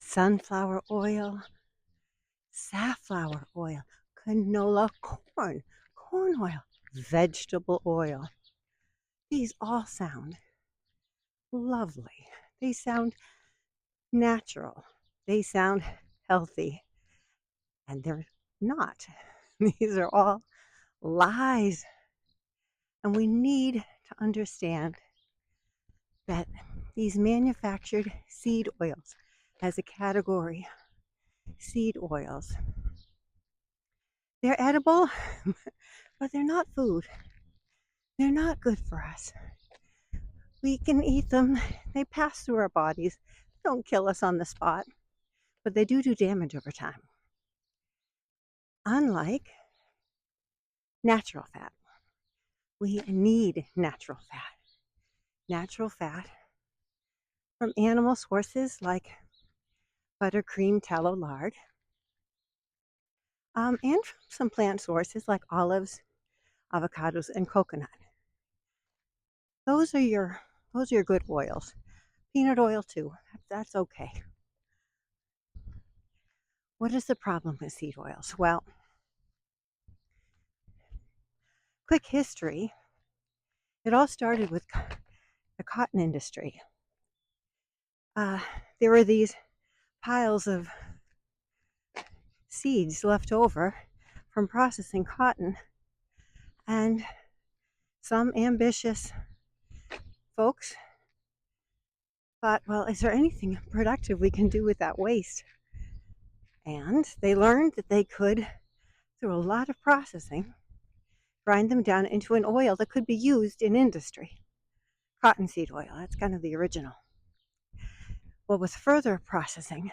sunflower oil, safflower oil, canola, corn oil, vegetable oil. These all sound lovely. They sound natural. They sound healthy, and they're not. These are all lies. And we need to understand that these manufactured seed oils, as a category, seed oils, they're edible, but they're not food. They're not good for us. We can eat them. They pass through our bodies. They don't kill us on the spot, but they do damage over time. Unlike natural fat, we need natural fat. Natural fat from animal sources like butter, cream, tallow, lard, and from some plant sources like olives, avocados, and coconut. Those are your good oils. Peanut oil too. That's okay. What is the problem with seed oils? Well, quick history. It all started with the cotton industry. Uh, there were these piles of seeds left over from processing cotton, and some ambitious folks thought, well, is there anything productive we can do with that waste? And they learned that they could, through a lot of processing, grind them down into an oil that could be used in industry. Cottonseed oil, that's kind of the original. Well, with further processing,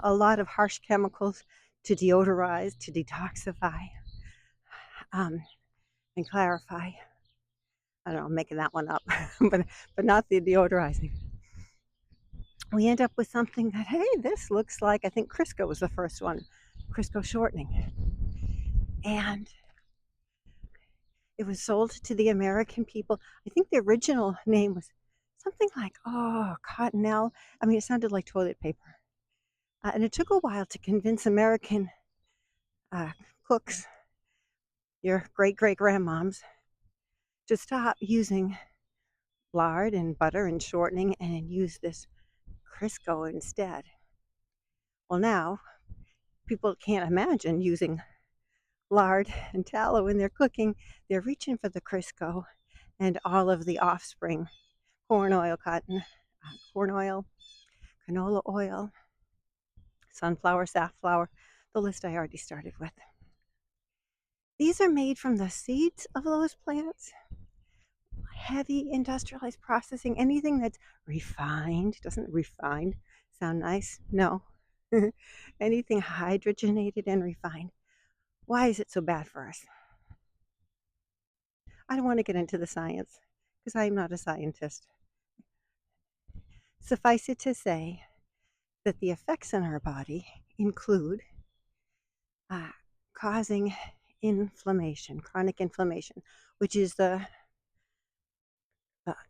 a lot of harsh chemicals to deodorize, to detoxify, and clarify. I don't know, I'm making that one up, but not the deodorizing. We end up with something that, hey, this looks like, I think Crisco was the first one, Crisco shortening. And it was sold to the American people. I think the original name was something like, Cottonelle. I mean, it sounded like toilet paper. And it took a while to convince American cooks, your great-great-grandmoms, to stop using lard and butter and shortening and use this Crisco instead. Well, now people can't imagine using lard and tallow in their cooking. They're reaching for the Crisco and all of the offspring: corn oil, corn oil, canola oil, sunflower, safflower, the list I already started with. These are made from the seeds of those plants. Heavy industrialized processing, anything that's refined. Doesn't refined sound nice? No. Anything hydrogenated and refined. Why is it so bad for us? I don't want to get into the science because I'm not a scientist. Suffice it to say that the effects in our body include causing inflammation, chronic inflammation, which is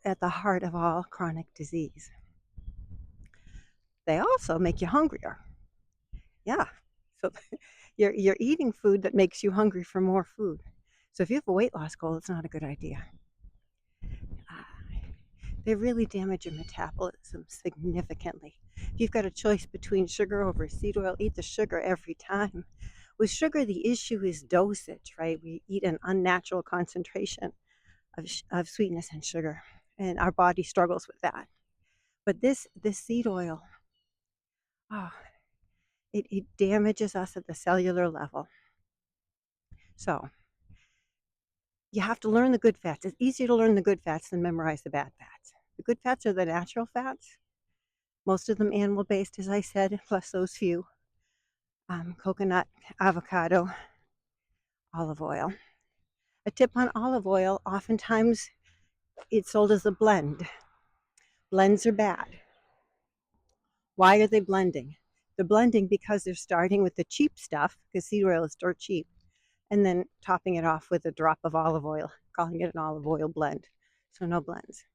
at the heart of all chronic disease. They also make you hungrier. Yeah. So you're eating food that makes you hungry for more food. So if you have a weight loss goal, it's not a good idea. They really damage your metabolism significantly. If you've got a choice between sugar over seed oil, eat the sugar every time. With sugar, the issue is dosage, right? We eat an unnatural concentration of sweetness and sugar, and our body struggles with that. But this seed oil, it damages us at the cellular level. So you have to learn the good fats. It's easier to learn the good fats than memorize the bad fats. The good fats are the natural fats, most of them animal-based, as I said, plus those few. Coconut, avocado, olive oil. A tip on olive oil, oftentimes it's sold as a blend. Blends are bad. Why are they blending? They're blending because they're starting with the cheap stuff, because seed oil is dirt cheap, and then topping it off with a drop of olive oil, calling it an olive oil blend. So no blends.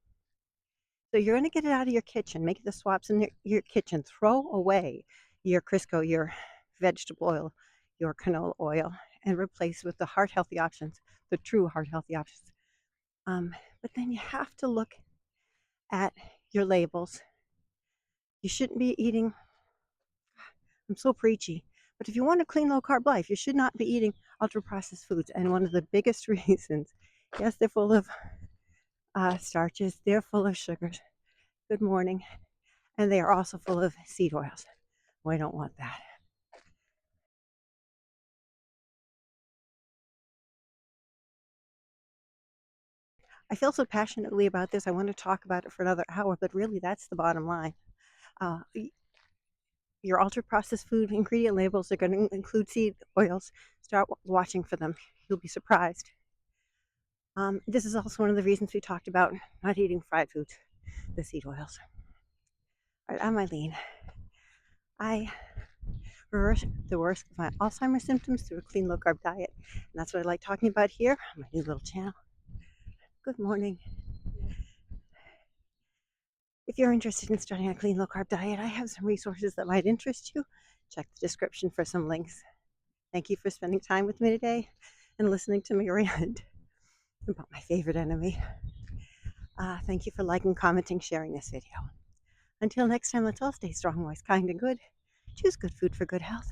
So you're going to get it out of your kitchen, make the swaps in your kitchen, throw away your Crisco, your vegetable oil, your canola oil, and replace with the heart healthy options, the true heart healthy options. But then you have to look at your labels. You shouldn't be eating, I'm so preachy, but if you want a clean low carb life, you should not be eating ultra processed foods. And one of the biggest reasons, yes, they're full of starches, they're full of sugars. Good morning. And they are also full of seed oils. We don't want that. I feel so passionately about this. I want to talk about it for another hour, but really that's the bottom line. Uh, your ultra processed food ingredient labels are going to include seed oils. Start watching for them. You'll be surprised. This is also one of the reasons we talked about not eating fried foods, the seed oils. All right, I'm Eileen. I reversed the worst of my Alzheimer's symptoms through a clean low carb diet. And that's what I like talking about here on my new little channel. Good morning. If you're interested in starting a clean low carb diet, I have some resources that might interest you. Check the description for some links. Thank you for spending time with me today and listening to me rant about my favorite enemy. Thank you for liking, commenting, sharing this video. Until next time, let's all stay strong, wise, kind, and good. Choose good food for good health.